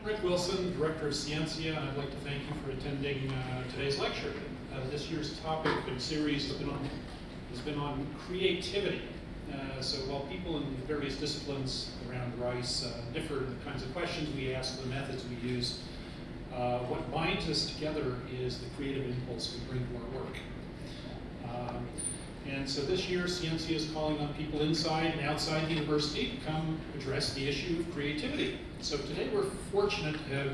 Rick Wilson, Director of Scientia, and I'd like to thank you for attending today's lecture. This year's topic and series has been on creativity. So while people in various disciplines around Rice differ in the kinds of questions we ask, the methods we use, what binds us together is the creative impulse we bring to our work. And so this year, Scientia is calling on people inside and outside the university to come address the issue of creativity. So today we're fortunate to have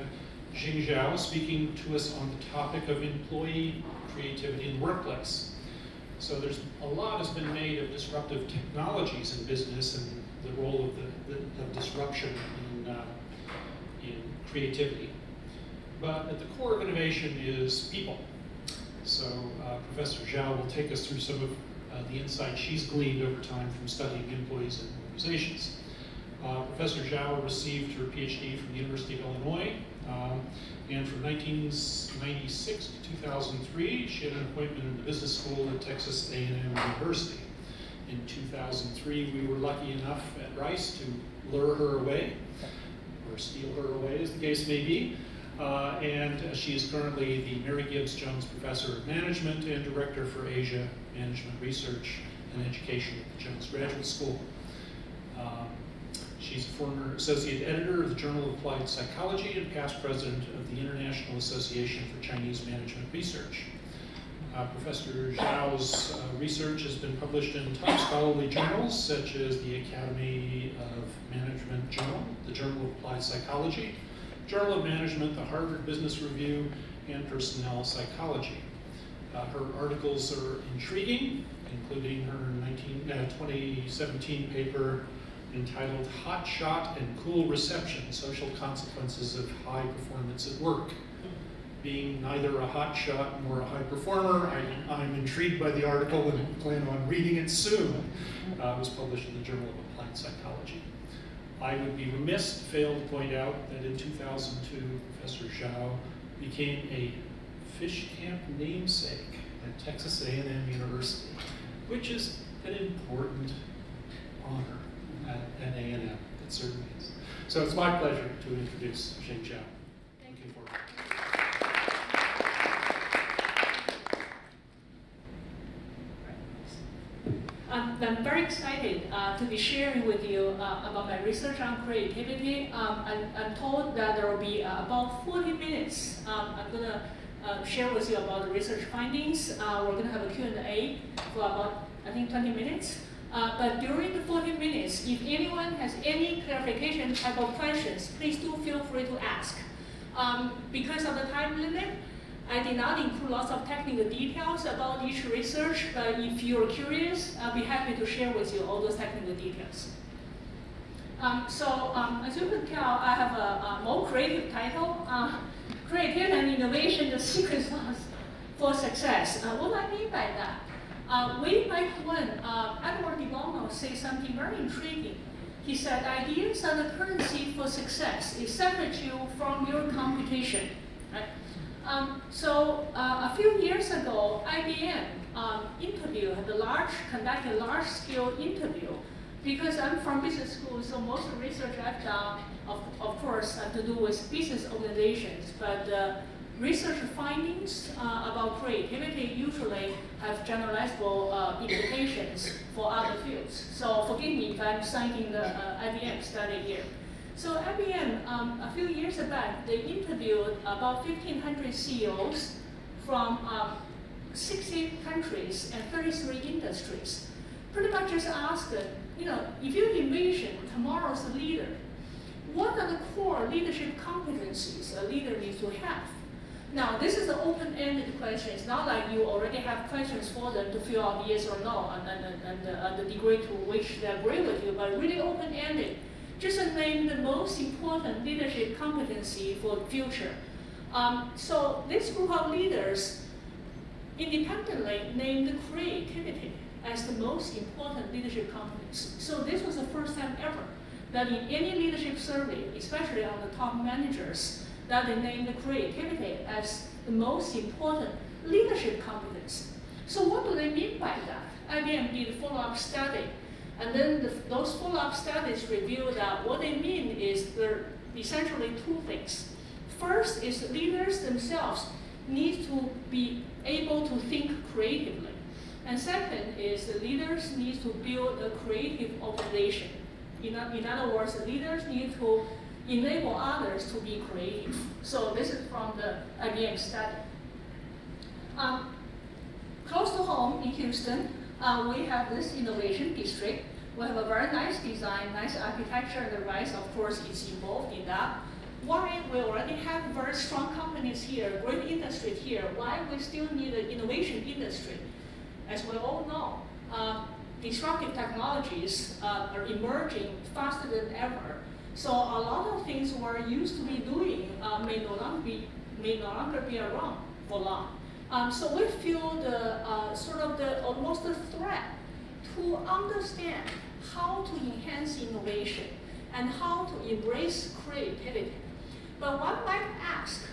Jing Zhou speaking to us on the topic of employee creativity in the workplace. So there's a lot has been made of disruptive technologies in business and the role of disruption in creativity. But at the core of innovation is people. So Professor Zhou will take us through some of the insight she's gleaned over time from studying employees and organizations. Professor Zhou received her PhD from the University of Illinois, and from 1996 to 2003, she had an appointment in the business school at Texas A&M University. In 2003, we were lucky enough at Rice to lure her away, or steal her away, as the case may be. And she is currently the Mary Gibbs Jones Professor of Management and Director for Asia Management Research and Education at the Jones Graduate School. She's a former Associate Editor of the Journal of Applied Psychology and past President of the International Association for Chinese Management Research. Professor Zhou's research has been published in top scholarly journals such as the Academy of Management Journal, the Journal of Applied Psychology, Journal of Management, the Harvard Business Review, and Personnel Psychology. Her articles are intriguing, including her 2017 paper entitled Hot Shot and Cool Reception, Social Consequences of High Performance at Work. Being neither a hot shot nor a high performer, I'm intrigued by the article and plan on reading it soon. It was published in the Journal of Applied Psychology. I would be remiss to fail to point out that in 2002, Professor Zhou became a fish camp namesake at Texas A&M University, which is an important honor at A&M. It certainly is. So it's my pleasure to introduce Jing Zhou. Looking forward. I'm very excited to be sharing with you about my research on creativity. I'm told that there will be about 40 minutes. I'm going to share with you about the research findings. We're going to have a Q&A for about, I think, 20 minutes. But during the 40 minutes, if anyone has any clarification type of questions, please do feel free to ask. Because of the time limit, I did not include lots of technical details about each research, but if you're curious, I'll be happy to share with you all those technical details. As you can tell, I have a more creative title, Creativity and Innovation, the Secret Sauce for Success. What do I mean by that? Way back when, Edward de Bono said something very intriguing. He said, ideas are the currency for success. It separates you from your competition. Right? A few years ago, IBM conducted a large-scale interview. Because I'm from business school, so most of the research I've done, of course, have to do with business organizations. But research findings about creativity usually have generalizable implications for other fields. So forgive me if I'm citing the IBM study here. So IBM, a few years back, they interviewed about 1,500 CEOs from 60 countries and 33 industries. Pretty much just asked them, if you envision tomorrow's leader, what are the core leadership competencies a leader needs to have? Now, this is an open-ended question. It's not like you already have questions for them to fill out yes or no and the degree to which they agree with you, but really open-ended. Just name the most important leadership competency for the future. So this group of leaders independently named creativity as the most important leadership competence. So this was the first time ever that in any leadership survey, especially on the top managers, that they named creativity as the most important leadership competence. So what do they mean by that? IBM did a follow-up study, and then those follow-up studies revealed that what they mean is the essentially two things. First is leaders themselves need to be able to think creatively. And second is the leaders need to build a creative organization. In other words, the leaders need to enable others to be creative. So this is from the IBM study. Close to home in Houston, we have this innovation district. We have a very nice design, nice architecture, and the rice, of course, is involved in that. Why we already have very strong companies here, great industry here, why we still need an innovation industry? As we all know, disruptive technologies are emerging faster than ever. So a lot of things we're used to be doing may no longer be around for long. So we feel the almost a threat to understand how to enhance innovation and how to embrace creativity. But one might ask,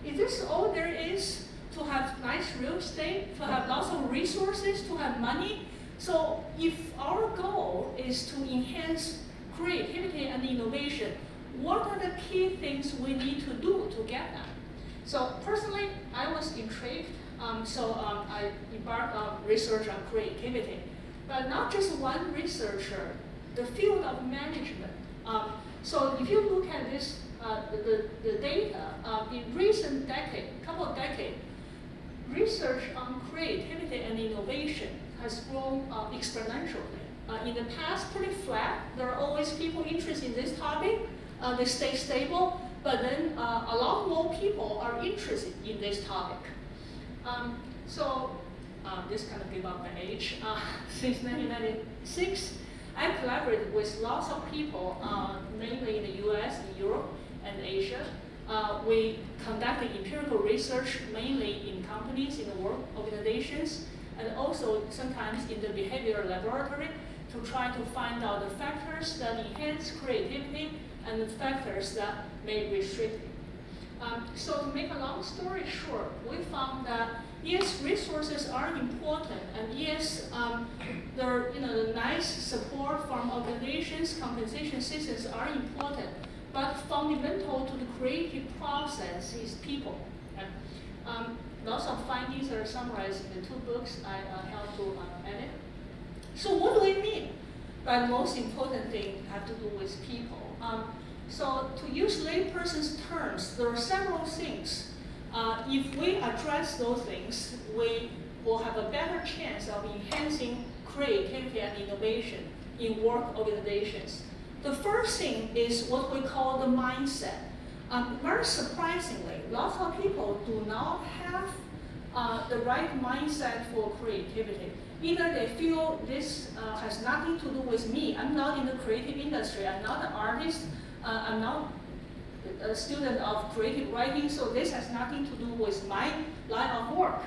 is this all there is to have nice real estate, to have lots of resources, to have money? So if our goal is to enhance creativity and innovation, what are the key things we need to do to get that? So personally, I was intrigued, I embarked on research on creativity. But not just one researcher, the field of management. So if you look at this, the data, in recent couple of decades, research on creativity and innovation has grown exponentially. In the past, pretty flat. There are always people interested in this topic. They stay stable, but then a lot more people are interested in this topic. This kind of give up my age. Since 1996, I collaborated with lots of people, mainly in the US, in Europe, and Asia. We conducted empirical research mainly in companies, in the work organizations, and also sometimes in the behavioral laboratory to try to find out the factors that enhance creativity and the factors that may restrict it. So to make a long story short, we found that yes, resources are important, and yes, the nice support from organizations, compensation systems are important, but fundamental to the creative process is people. Lots of findings are summarized in the two books I helped to edit. So what do we mean by the most important thing have to do with people? So to use layperson's terms, there are several things. If we address those things, we will have a better chance of enhancing creativity and innovation in work organizations. The first thing is what we call the mindset. Very surprisingly, lots of people do not have the right mindset for creativity. Either they feel this has nothing to do with me. I'm not in the creative industry. I'm not an artist. I'm not a student of creative writing, so this has nothing to do with my line of work.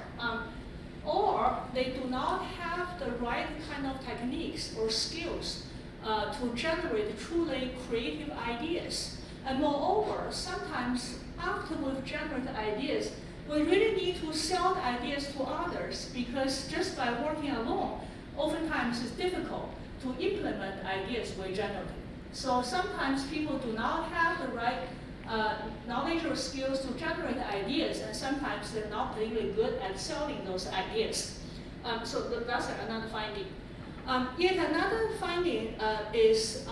Or they do not have the right kind of techniques or skills to generate truly creative ideas. And moreover, sometimes after we've generated ideas, we really need to sell the ideas to others because just by working alone, oftentimes it's difficult to implement ideas we generate. So sometimes people do not have the right knowledge or skills to generate ideas, and sometimes they're not particularly good at selling those ideas. So that's another finding. Yet another finding is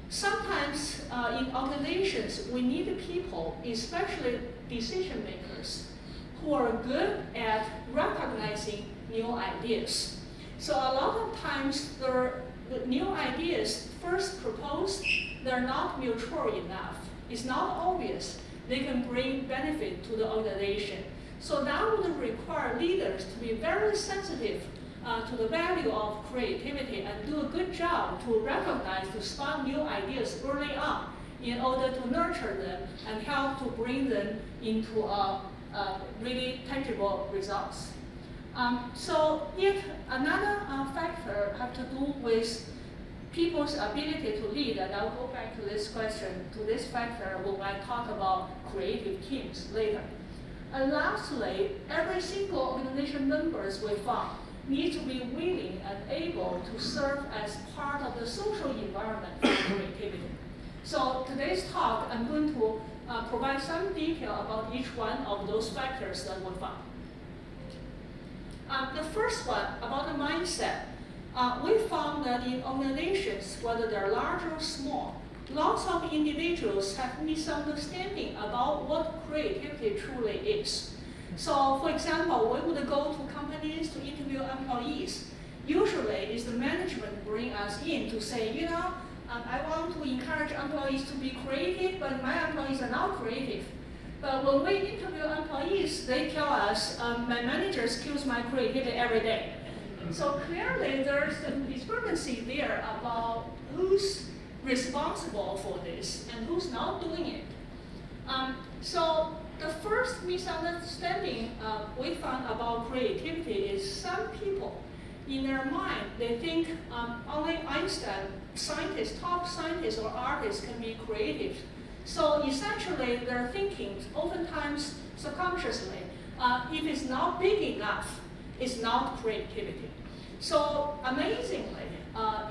sometimes in organizations we need people, especially decision makers, who are good at recognizing new ideas. So a lot of times the new ideas first proposed, they're not mature enough. It's not obvious they can bring benefit to the organization. So that would require leaders to be very sensitive to the value of creativity and do a good job to recognize, to spot new ideas early on in order to nurture them and help to bring them into really tangible results. So yet another factor have to do with people's ability to lead, and I'll go back to this question, to this factor when I talk about creative teams later. And lastly, every single organization members we found need to be willing and able to serve as part of the social environment for creativity. So today's talk, I'm going to provide some detail about each one of those factors that we found. The first one, about the mindset. We found that in organizations, whether they're large or small, lots of individuals have misunderstanding about what creativity truly is. So for example, we would go to companies to interview employees. Usually it's the management bring us in to say, you know, I want to encourage employees to be creative, but my employees are not creative. But when we interview employees, they tell us, my managers kills my creativity every day. So clearly there's a discrepancy there about who's responsible for this and who's not doing it. So the first misunderstanding we found about creativity is some people, in their mind, they think only Einstein, scientists, top scientists or artists can be creative. So essentially, their thinking, oftentimes subconsciously, if it's not big enough, it's not creativity. So amazingly,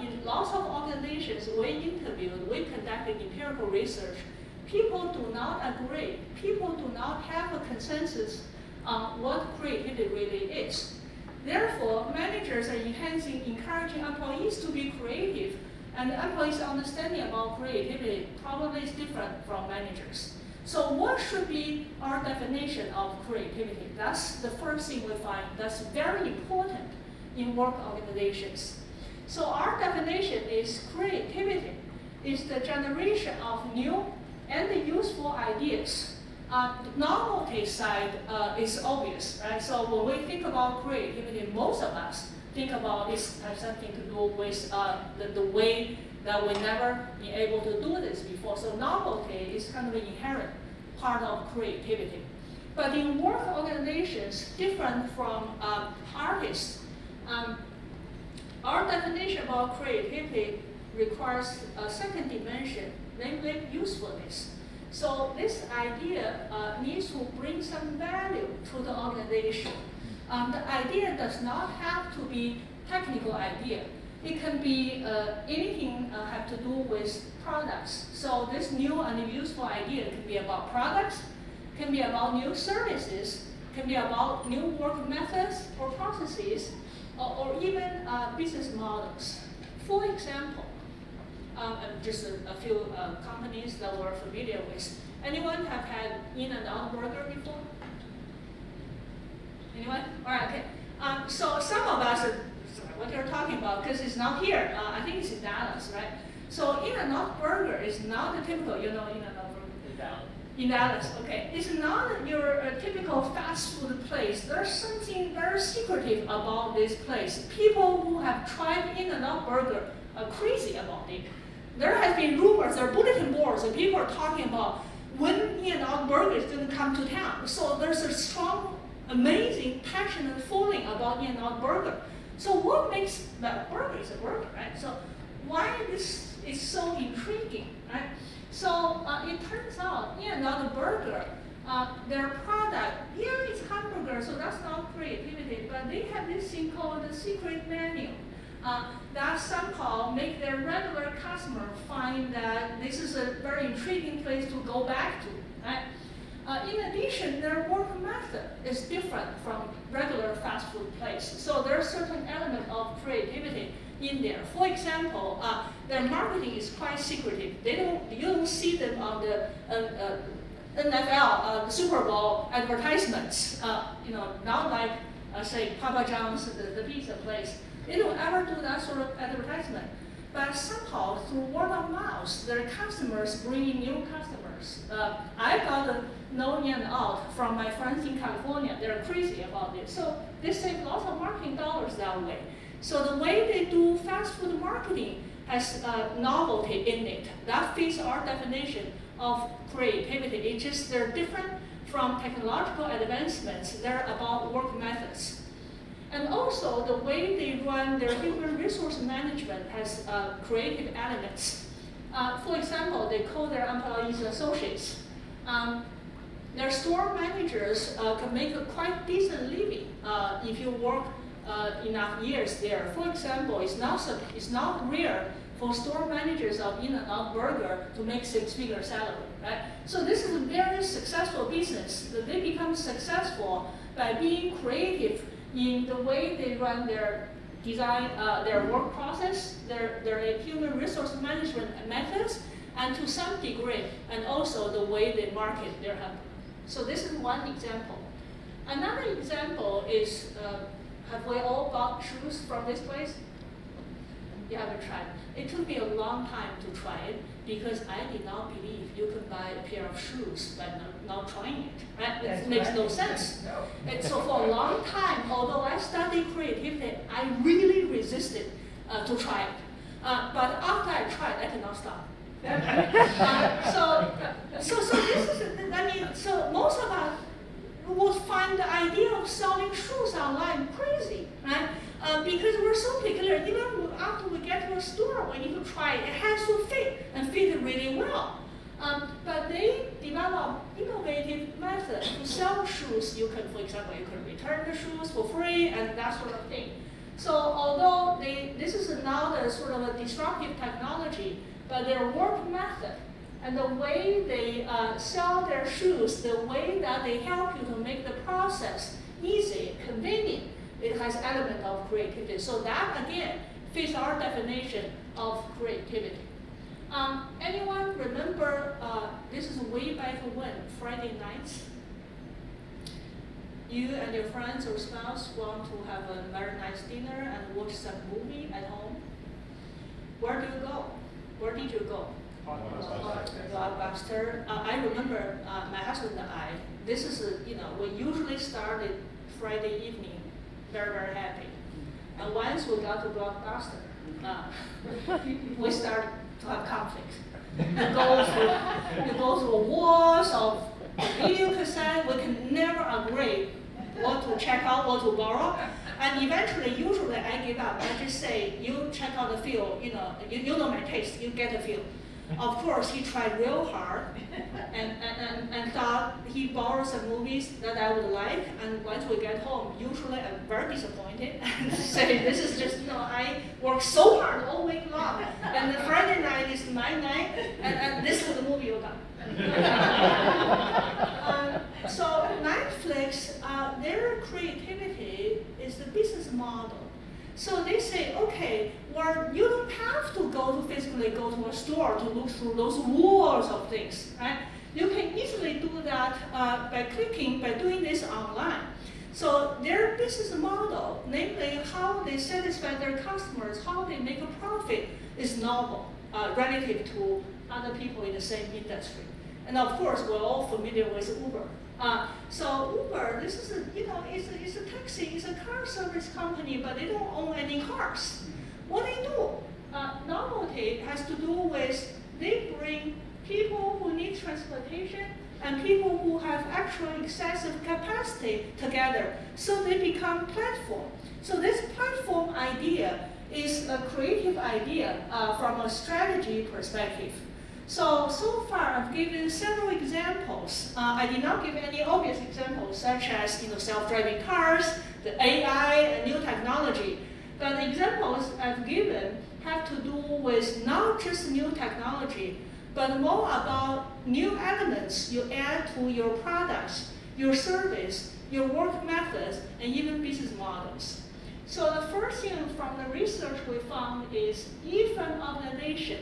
in lots of organizations we interviewed, we conducted empirical research, people do not agree, people do not have a consensus on what creativity really is. Therefore, managers are encouraging employees to be creative, and the employees' understanding about creativity probably is different from managers. So what should be our definition of creativity? That's the first thing we find that's very important in work organizations. So our definition is creativity is the generation of new and useful ideas. The novelty side is obvious, right? So when we think about creativity, most of us think about this has something to do with the way that we never been able to do this before. So novelty is kind of an inherent part of creativity. But in work organizations, different from artists, our definition about creativity requires a second dimension, namely usefulness. So this idea needs to bring some value to the organization. The idea does not have to be technical idea. It can be anything have to do with products. So this new and useful idea can be about products, can be about new services, can be about new work methods or processes, or even business models. For example, just a few companies that we're familiar with. Anyone have had In-N-Out burger before? Anyone? All right, okay. So some of us are what you're talking about because it's not here. I think it's in Dallas, right? So In-N-Out burger is not a typical, you know, In-N-Out burger. In Dallas. In Dallas, okay. It's not your typical fast food place. There's something very secretive about this place. People who have tried In-N-Out burger are crazy about it. There have been rumors, there are bulletin boards, and people are talking about when In-N-Out burger is going to come to town. So there's a strong, amazing, passionate feeling about In-N-Out burger. So what makes that burger is a burger, right? So why this is so intriguing, right? So it turns out In-N-Out burger, their product, yeah, it's hamburger, so that's not creativity, but they have this thing called the secret menu. That somehow make their regular customer find that this is a very intriguing place to go back to, right? In addition, their work method is different from regular fast food place. So there's certain element of creativity in there. For example, their marketing is quite secretive. You don't see them on the NFL, Super Bowl advertisements. Not like say Papa John's, the pizza place. They don't ever do that sort of advertisement. But somehow, through word of mouth, their customers bring in new customers. I got to know In-N-Out from my friends in California. They're crazy about this. So they save lots of marketing dollars that way. So the way they do fast food marketing has novelty in it. That fits our definition of creativity. It's just they're different from technological advancements. They're about work methods. And also, the way they run their human resource management has creative elements. For example, they call their employees associates. Their store managers can make a quite decent living if you work enough years there. For example, it's not rare for store managers of In-N-Out Burger to make six-figure salary, right? So this is a very successful business. They become successful by being creative in the way they run their design, their work process, their human resource management methods, and to some degree, and also the way they market their help. So this is one example. Another example is, have we all bought shoes from this place? You haven't tried. It took me a long time to try it because I did not believe you could buy a pair of shoes by not trying it. Right? It makes no sense. No. And so for a long time, although I studied creativity, I really resisted to try it. But after I tried, I cannot stop. So this is, I mean, so most of us would find the idea of selling shoes online crazy, right? Because we're so particular, even after we get to a store, we need to try it. It has to fit and fit really well. But they develop innovative methods to sell shoes. You can, for example, you can return the shoes for free and that sort of thing. So although this is now the sort of a disruptive technology, but their work method and the way they sell their shoes, the way that they help you to make the process easy, convenient, it has element of creativity. So that, again, fits our definition of creativity. Anyone remember, this is way back when, Friday nights? You and your friends or spouse want to have a very nice dinner and watch some movie at home. Where do you go? Where did you go? Blockbuster. I remember my husband and I, this is, we usually started Friday evening, very, very happy. And once we got to Blockbuster, we started to have conflict. You go through wars of video cassette, we can never agree what to check out, what to borrow. And eventually, usually I give up. I just say, you check out the film, you know my taste, you get the film. Of course, he tried real hard and thought he borrowed some movies that I would like. And once we get home, usually I'm very disappointed and say, this is just, I worked so hard all week long. And the Friday night is my night, and this is the movie you got. So Netflix, their creativity is the business model. So they say, okay, well, you don't have to physically go to a store to look through those walls of things, right? You can easily do that by doing this online. So their business model, namely how they satisfy their customers, how they make a profit, is novel relative to other people in the same industry. And of course, we're all familiar with Uber. So Uber, this is it's a taxi, it's a car service company, but they don't own any cars. What they do, novelty has to do with they bring people who need transportation and people who have actual excessive capacity together, so they become platform. So this platform idea is a creative idea from a strategy perspective. So far I've given several examples. I did not give any obvious examples, such as self-driving cars, the AI, and new technology. But the examples I've given have to do with not just new technology, but more about new elements you add to your products, your service, your work methods, and even business models. So the first thing from the research we found is if an organization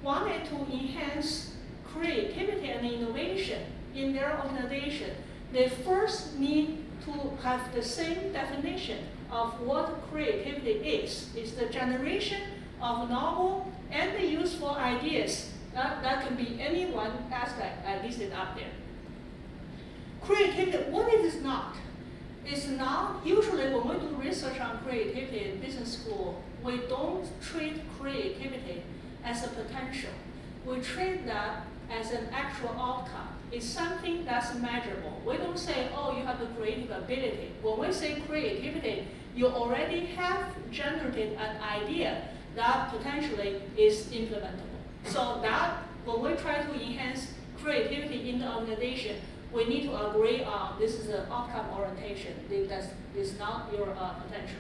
wanted to enhance creativity and innovation in their organization, they first need to have the same definition of what creativity is. It's the generation of novel and the useful ideas. That can be any one aspect I listed up there. Creativity, what it is not? It's not, usually when we do research on creativity in business school, we don't treat creativity as a potential. We treat that as an actual outcome. It's something that's measurable. We don't say, oh, you have the creative ability. When we say creativity, you already have generated an idea that potentially is implementable. So that when we try to enhance creativity in the organization, we need to agree on this is an outcome orientation. This is not your potential.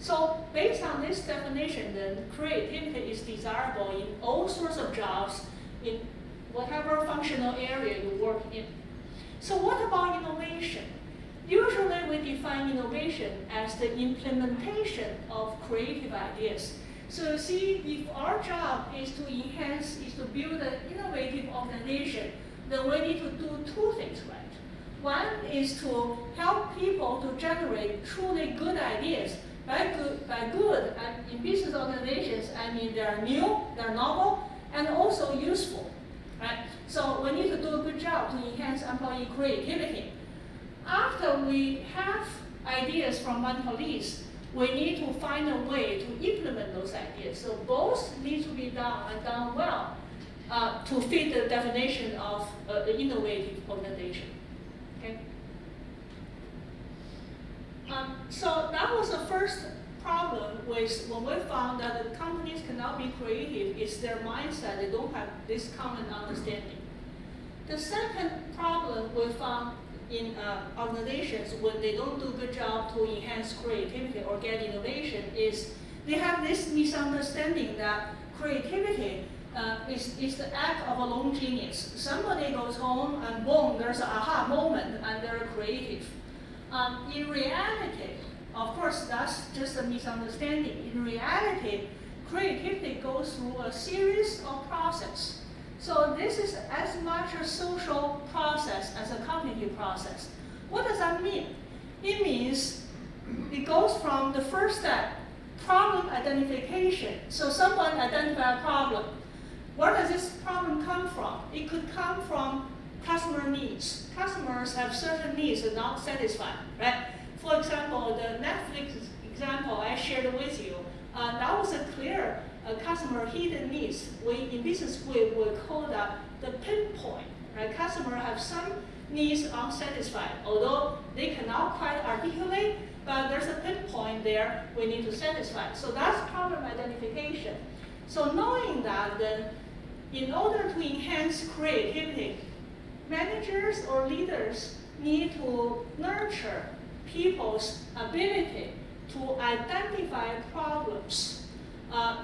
So based on this definition, then creativity is desirable in all sorts of jobs, in whatever functional area you work in. So what about innovation? Usually we define innovation as the implementation of creative ideas. So you see, if our job is to enhance, is to build an innovative organization, then we need to do two things right. One is to help people to generate truly good ideas. By good, in business organizations, I mean they're new, they're novel, and also useful, right? So we need to do a good job to enhance employee creativity. After we have ideas from employees, we need to find a way to implement those ideas. So both need to be done and done well to fit the definition of the innovative organization. Okay. So that was the first problem with when we found that the companies cannot be creative is their mindset. They don't have this common understanding. The second problem we found in organizations when they don't do a good job to enhance creativity or get innovation is they have this misunderstanding that creativity is the act of a lone genius. Somebody goes home and boom, there's an aha moment and they're creative. In reality, of course, that's just a misunderstanding. In reality, creativity goes through a series of processes. So this is as much a social process as a cognitive process. What does that mean? It means it goes from the first step, problem identification. So someone identifies a problem. Where does this problem come from? It could come from customer needs. Customers have certain needs that are not satisfied, right? For example, the Netflix example I shared with you, that was a clear customer hidden needs. In business school, we call that the pinpoint, right? Customer have some needs unsatisfied, although they cannot quite articulate, but there's a pinpoint there we need to satisfy. So that's problem identification. So knowing that, then, in order to enhance creativity, managers or leaders need to nurture people's ability to identify problems.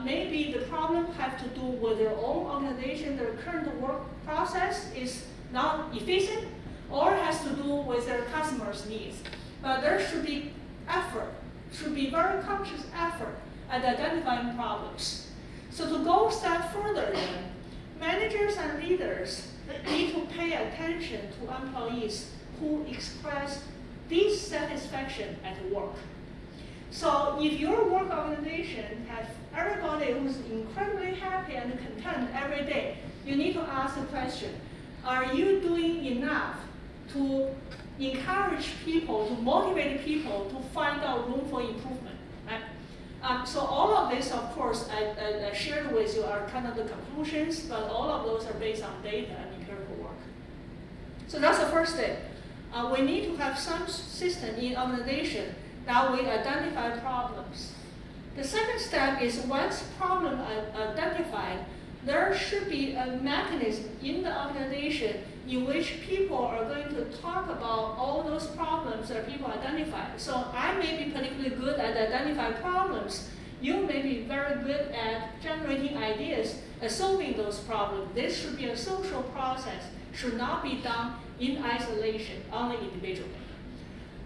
Maybe the problem have to do with their own organization, their current work process is not efficient, or has to do with their customers' needs. But there should be effort, should be very conscious effort at identifying problems. So to go a step further then, managers and leaders need to pay attention to employees who express dissatisfaction at work. So if your work organization has everybody who's incredibly happy and content every day, you need to ask the question, are you doing enough to encourage people, to motivate people to find out room for improvement, right? So all of this, of course, I shared with you are kind of the conclusions, but all of those are based on data and empirical work. So that's the first thing. We need to have some system in organization that will identify problems. The second step is once problem identified, there should be a mechanism in the organization in which people are going to talk about all those problems that people identify. So I may be particularly good at identifying problems. You may be very good at generating ideas and solving those problems. This should be a social process, should not be done in isolation, only individually.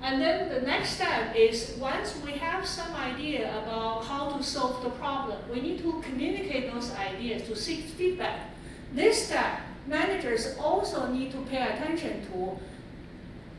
And then the next step is once we have some idea about how to solve the problem, we need to communicate those ideas to seek feedback. This step, managers also need to pay attention to.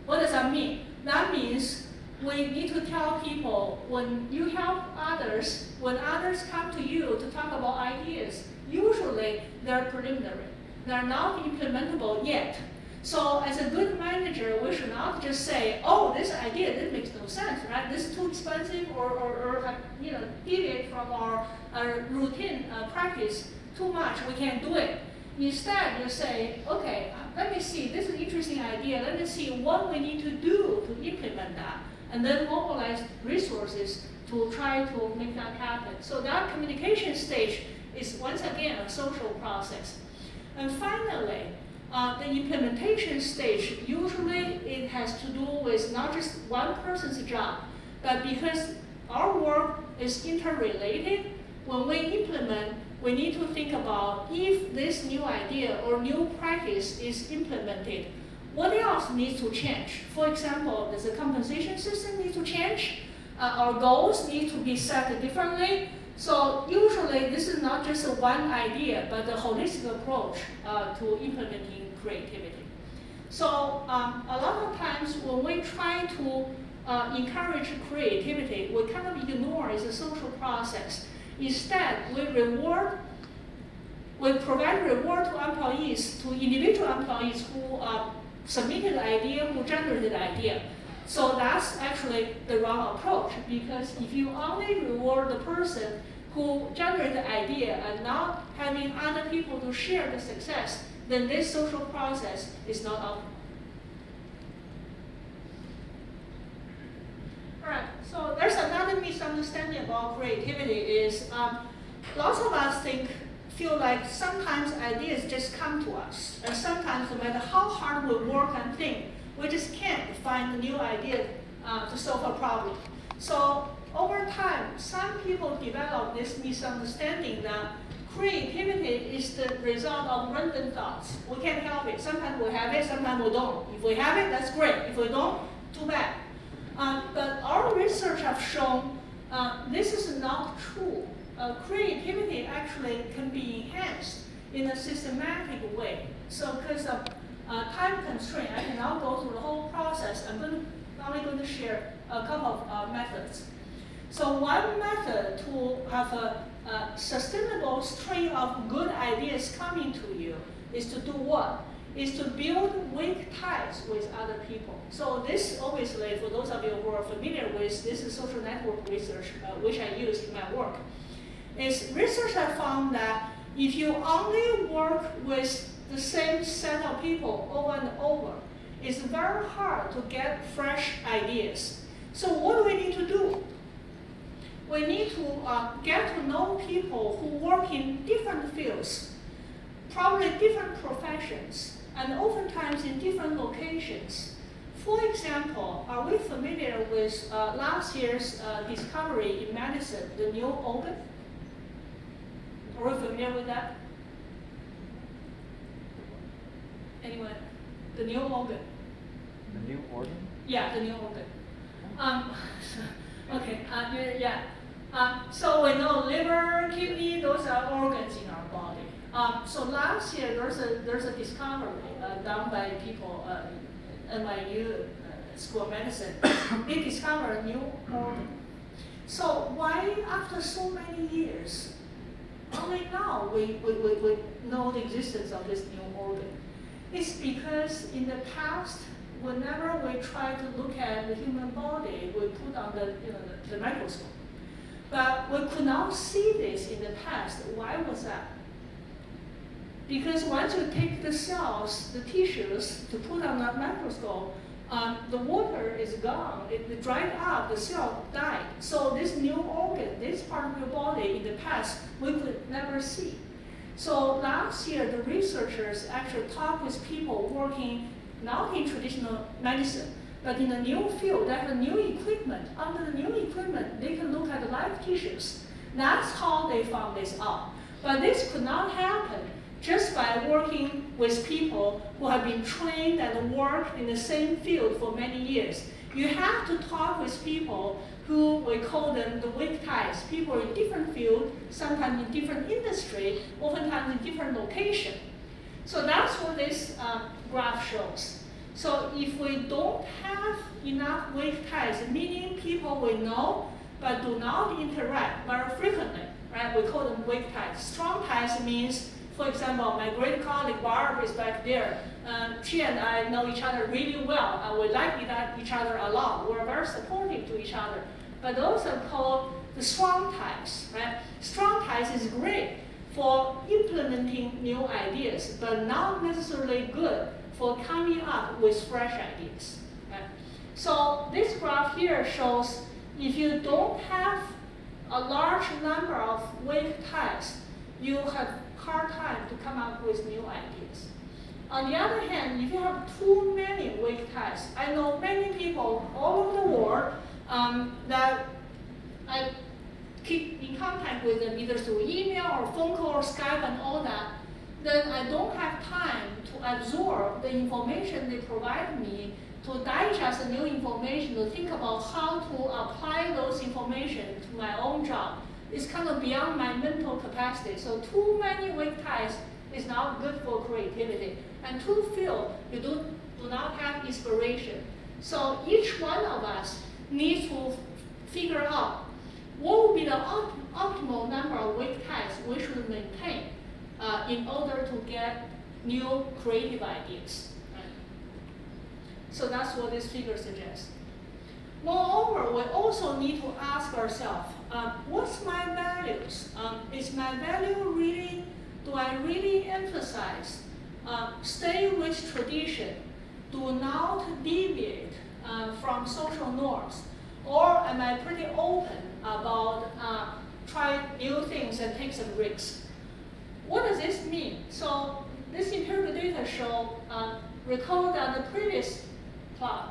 What does that mean? That means we need to tell people when you help others, when others come to you to talk about ideas, usually they're preliminary. They're not implementable yet. So as a good manager, we should not just say, oh, this idea, this makes no sense, right? This is too expensive or deviate from our routine practice too much, we can't do it. Instead, you say, okay, let me see, this is an interesting idea, let me see what we need to do to implement that, and then mobilize resources to try to make that happen. So that communication stage is, once again, a social process. And finally, the implementation stage, usually it has to do with not just one person's job, but because our work is interrelated. When we implement, we need to think about if this new idea or new practice is implemented, what else needs to change? For example, does the compensation system need to change? Our goals need to be set differently. So usually this is not just one idea, but a holistic approach to implementing creativity. So a lot of times when we try to encourage creativity, we kind of ignore it's a social process. Instead, we provide reward to employees, to individual employees who submitted the idea, who generated the idea. So that's actually the wrong approach, because if you only reward the person who generated the idea and not having other people to share the success, then this social process is not optimal. All right, so there's another misunderstanding about creativity is lots of us feel like sometimes ideas just come to us, and sometimes no matter how hard we work and think, we just can't find a new idea to solve a problem. So over time, some people develop this misunderstanding that creativity is the result of random thoughts. We can't help it. Sometimes we have it, sometimes we don't. If we have it, that's great. If we don't, too bad. But our research has shown this is not true. Creativity actually can be enhanced in a systematic way. So because of time constraint, I cannot go through the whole process. I'm only going to share a couple of methods. So one method to have a sustainable stream of good ideas coming to you is to do what? Is to build weak ties with other people. So this, obviously, for those of you who are familiar with, this is social network research, which I use in my work. Is research has found that if you only work with the same set of people over and over, it's very hard to get fresh ideas. So what do we need to do? We need to get to know people who work in different fields, probably different professions, and oftentimes in different locations. For example, are we familiar with last year's discovery in medicine, the new organ? Are we familiar with that? Anyway, the new organ. The new organ? Yeah, the new organ. Okay, yeah. So we know liver, kidney, those are organs in our body. So last year there's a discovery done by people at NYU School of Medicine. They discovered a new organ. So why, after so many years, only now we know the existence of this new organ? It's because in the past, whenever we try to look at the human body, we put on the microscope. But we could not see this in the past. Why was that? Because once you take the cells, the tissues, to put on that microscope, the water is gone. It dried up, the cell died. So this new organ, this part of your body in the past, we could never see. So last year, the researchers actually talked with people working not in traditional medicine, but in a new field, they have a new equipment. Under the new equipment, they can look at the live tissues. That's how they found this out. But this could not happen just by working with people who have been trained and worked in the same field for many years. You have to talk with people who we call them the weak ties, people in different fields, sometimes in different industry, oftentimes in different location. So that's what this graph shows. So if we don't have enough weak ties, meaning people we know but do not interact very frequently, right? We call them weak ties. Strong ties means, for example, my great colleague Barb is back there. She and I know each other really well, and we like each other a lot. We're very supportive to each other. But those are called the strong ties, right? Strong ties is great for implementing new ideas, but not necessarily good for coming up with fresh ideas. Right? So this graph here shows if you don't have a large number of weak ties, you have hard time to come up with new ideas. On the other hand, if you have too many weak ties, I know many people all over the world that keep in contact with them either through email or phone call or Skype and all that, then I don't have time to absorb the information they provide me, to digest the new information, to think about how to apply those information to my own job. It's kind of beyond my mental capacity. So too many weak ties is not good for creativity. And too few, you do not have inspiration. So each one of us needs to figure out what would be the optimal number of weak ties we should maintain in order to get new creative ideas. Right? So that's what this figure suggests. Moreover, we also need to ask ourselves, what's my values? Is my value really, do I really emphasize stay with tradition, do not deviate from social norms, or am I pretty open about try new things and take some risks? What does this mean? So this empirical data show, recall that the previous plot,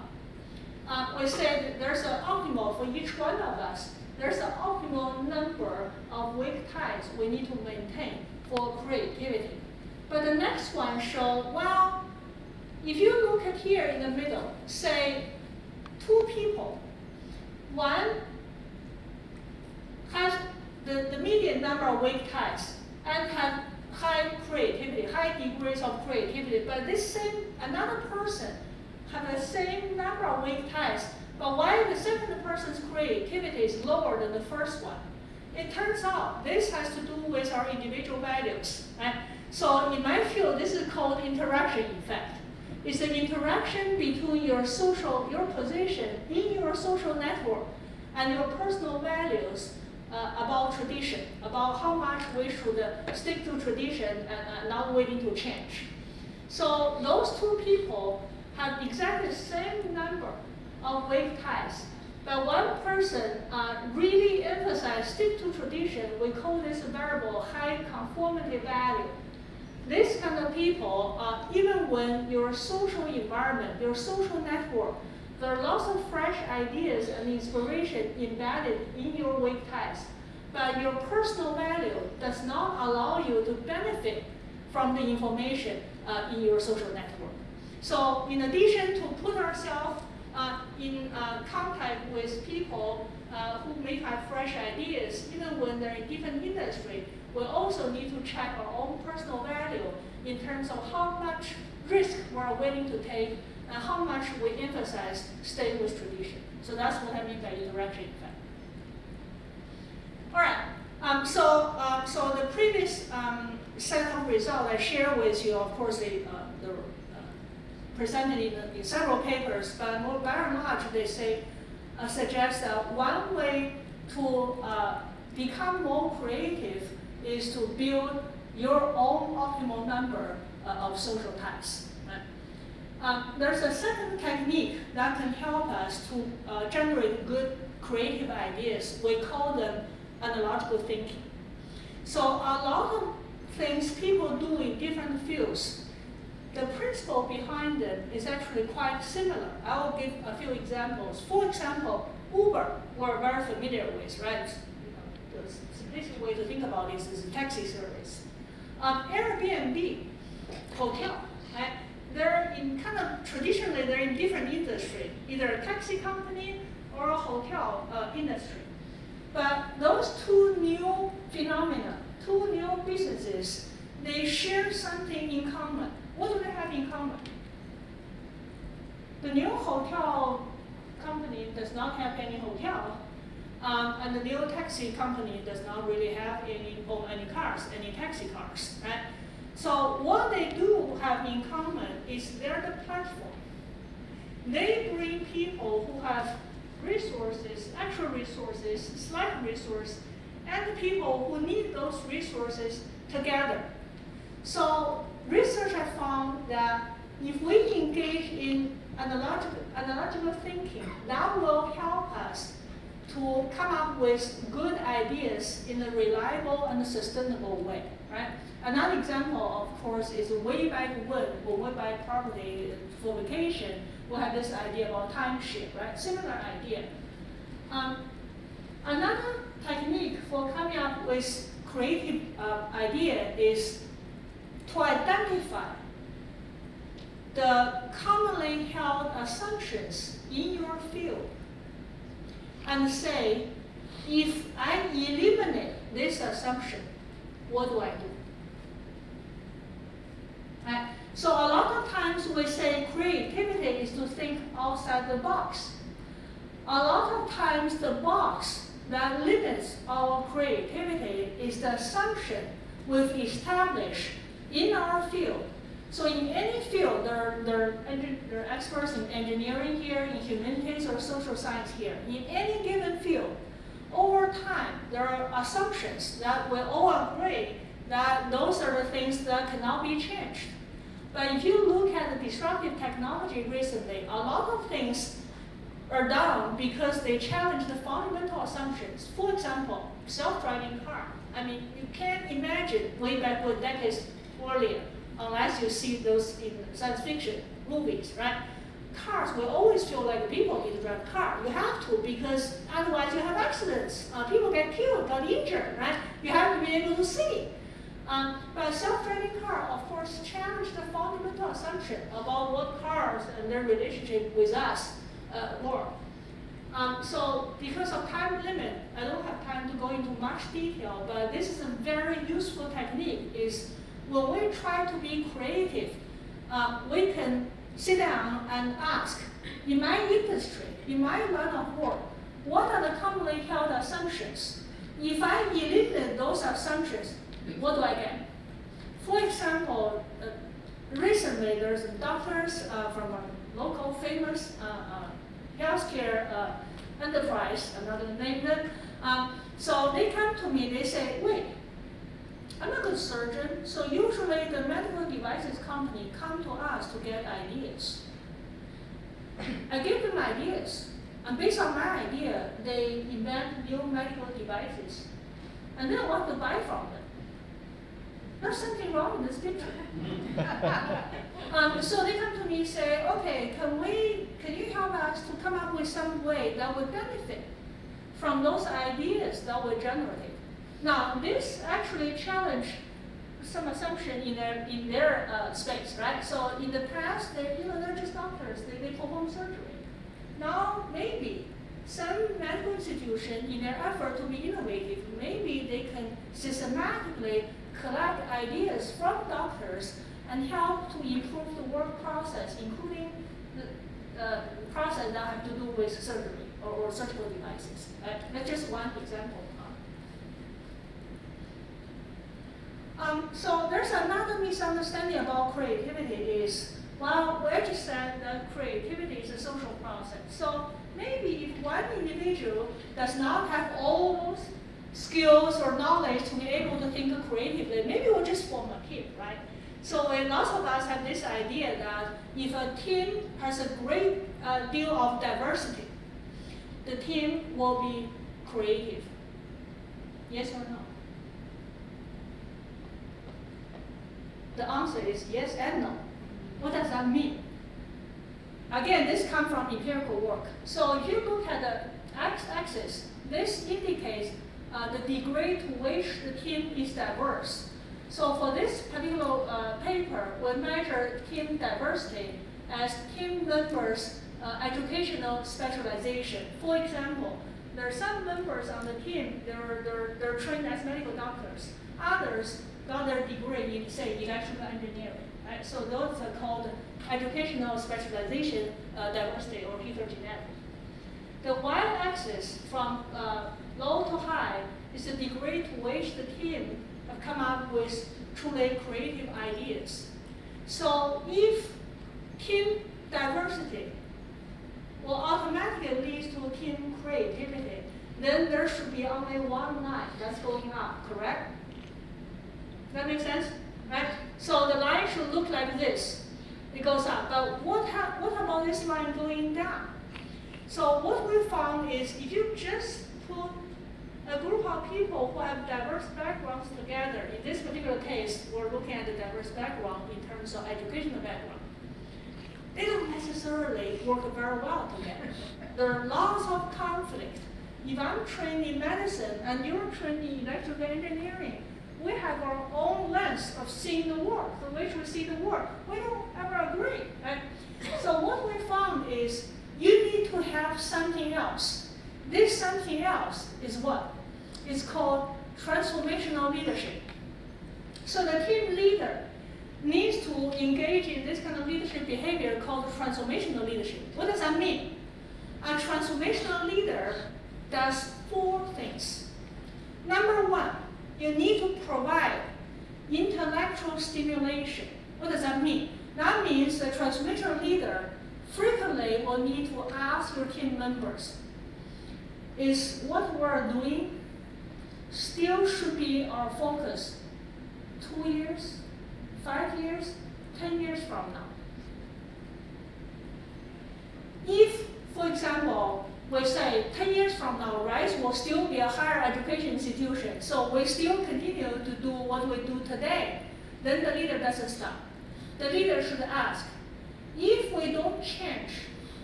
we said there's an optimal for each one of us. There's an optimal number of weak ties we need to maintain for creativity. But the next one shows, well, if you look at here in the middle, say two people, one has the median number of weak ties and have high creativity, high degrees of creativity, but this same, another person have the same number of weak ties, but why the second person's creativity is lower than the first one? It turns out this has to do with our individual values. Right? So in my field, this is called interaction effect. It's the interaction between your position in your social network and your personal values about tradition, about how much we should stick to tradition and not willing to change. So those two people have exactly the same number of weak ties, but one person really emphasized stick to tradition. We call this variable high conformity value. This kind of people, even when your social environment, your social network, there are lots of fresh ideas and inspiration embedded in your weak ties, but your personal value does not allow you to benefit from the information in your social network. So in addition to put ourselves in contact with people who may have fresh ideas, even when they're in different industry, we also need to check our own personal value in terms of how much risk we're willing to take and how much we emphasize stay with tradition. So that's what I mean by interaction effect. All right. So the previous set of results I shared with you, of course, they presented in several papers, but by and large, they say suggest that one way to become more creative is to build your own optimal number of social ties. Right? There's a second technique that can help us to generate good creative ideas. We call them analogical thinking. So a lot of things people do in different fields, the principle behind them is actually quite similar. I will give a few examples. For example, Uber, we're very familiar with, right? The simplistic way to think about this is a taxi service. Airbnb, hotel, right? They're in kind of, traditionally they're in different industry, either a taxi company or a hotel industry. But those two new phenomena, two new businesses, they share something in common. What do they have in common? The new hotel company does not have any hotel, and the new taxi company does not really have own any cars, any taxi cars, right? So what they do have in common is they're the platform. They bring people who have resources, actual resources, slight resource, and people who need those resources together. So research has found that if we engage in analogical thinking, that will help us to come up with good ideas in a reliable and sustainable way, right? Another example, of course, is way back when we buy property for vacation, we have this idea about timeshare, right? Similar idea. Another technique for coming up with creative idea is to identify the commonly held assumptions in your field and say, if I eliminate this assumption, what do I do? Right? So a lot of times we say creativity is to think outside the box. A lot of times the box that limits our creativity is the assumption we've established in our field. So in any field, there are experts in engineering here, in humanities or social science here. In any given field, over time, there are assumptions that we all agree that those are the things that cannot be changed. But if you look at the disruptive technology recently, a lot of things are done because they challenge the fundamental assumptions. For example, self-driving car. I mean, you can't imagine way back with decades earlier, unless you see those in science fiction movies, right? Cars will always feel like people need to drive a car. You have to, because otherwise you have accidents. People get killed, got injured, right? You have to be able to see. But a self-driving car, of course, challenged the fundamental assumption about what cars and their relationship with us were. So because of time limit, I don't have time to go into much detail, but this is a very useful technique, is when we try to be creative, we can sit down and ask, in my industry, in my line of work, what are the commonly held assumptions? If I eliminate those assumptions, what do I get? For example, recently there's doctors from a local famous healthcare enterprise, I'm not going to name them. So they come to me, they say, wait, I'm a good surgeon, so usually the medical devices company come to us to get ideas. I give them ideas, and based on my idea, they invent new medical devices, and then want to buy from them. There's something wrong in this picture. So they come to me and say, okay, can you help us to come up with some way that would benefit from those ideas that we generated? Now, this actually challenged some assumption in their space, right? So in the past, they're just doctors. They perform surgery. Now, maybe some medical institution, in their effort to be innovative, maybe they can systematically collect ideas from doctors and help to improve the work process, including the process that have to do with surgery or surgical devices. That's just one example. So there's another misunderstanding about creativity is, well, we just said that creativity is a social process. So maybe if one individual does not have all those skills or knowledge to be able to think creatively, maybe we'll just form a team, right? So lots of us have this idea that if a team has a great deal of diversity, the team will be creative. Yes or no? The answer is yes and no. What does that mean? Again, this comes from empirical work. So if you look at the x-axis, this indicates the degree to which the team is diverse. So for this particular paper, we measure team diversity as team members' educational specialization. For example, there are some members on the team, they're trained as medical doctors. Others got their degree in, say, electrical engineering. Right? So those are called educational specialization diversity or heterogeneity. The y-axis from low to high is the degree to which the team have come up with truly creative ideas. So if team diversity will automatically lead to team creativity, then there should be only one line that's going up, correct? That makes sense? Right? So the line should look like this. It goes up. But what about this line going down? So what we found is if you just put a group of people who have diverse backgrounds together, in this particular case, we're looking at the diverse background in terms of educational background, they don't necessarily work very well together. There are lots of conflict. if I'm trained in medicine and you're trained in electrical engineering, we have our own lens of seeing the world, the way we see the world. We don't ever agree. Right? So what we found is you need to have something else. This something else is what? It's called transformational leadership. So the team leader needs to engage in this kind of leadership behavior called transformational leadership. What does that mean? A transformational leader does 4 things. Number 1, you need to provide intellectual stimulation. What does that mean? That means the transformational leader frequently will need to ask your team members, is what we're doing still should be our focus 2 years, 5 years, 10 years from now? If, for example, we say 10 years from now, Rice will still be a higher education institution, so we still continue to do what we do today, then the leader doesn't stop. The leader should ask, if we don't change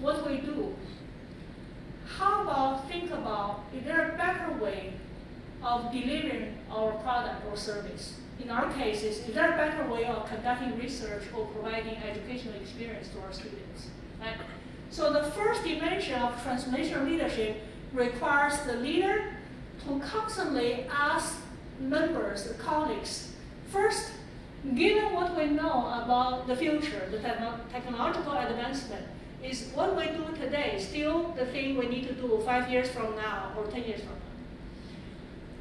what we do, how about think about, is there a better way of delivering our product or service? In our cases, is there a better way of conducting research or providing educational experience to our students? Right? So the first dimension of transformational leadership requires the leader to constantly ask members, colleagues, first, given what we know about the future, the technological advancement, is what we do today still the thing we need to do 5 years from now or 10 years from now?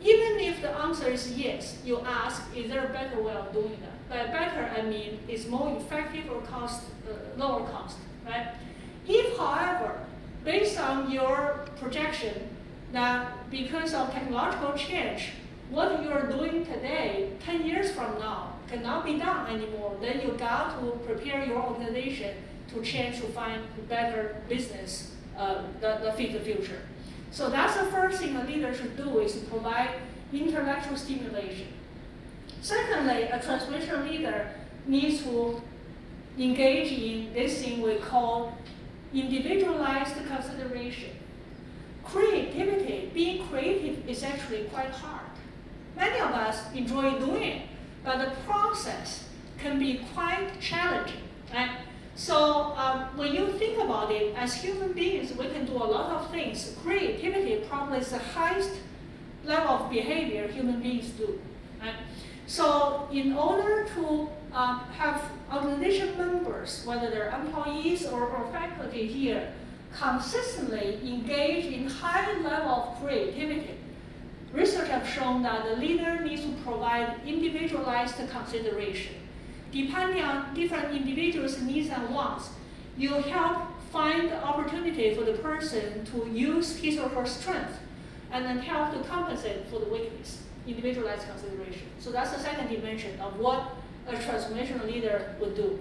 Even if the answer is yes, you ask, is there a better way of doing that? By better, I mean, is more effective or lower cost, right? If, however, based on your projection that because of technological change, what you're doing today, 10 years from now, cannot be done anymore, then you got to prepare your organization to change to find better business that fit the future. So that's the first thing a leader should do, is to provide intellectual stimulation. Secondly, a transformational leader needs to engage in this thing we call individualized consideration. Creativity, being creative is actually quite hard. Many of us enjoy doing it, but the process can be quite challenging. Right? So when you think about it, as human beings, we can do a lot of things. Creativity probably is the highest level of behavior human beings do. Right? So in order to have organization members, whether they're employees or faculty here, consistently engage in high level of creativity, research have shown that the leader needs to provide individualized consideration. Depending on different individuals' needs and wants, you help find the opportunity for the person to use his or her strength, and then help to compensate for the weakness, individualized consideration. So that's the second dimension of what a transformational leader would do.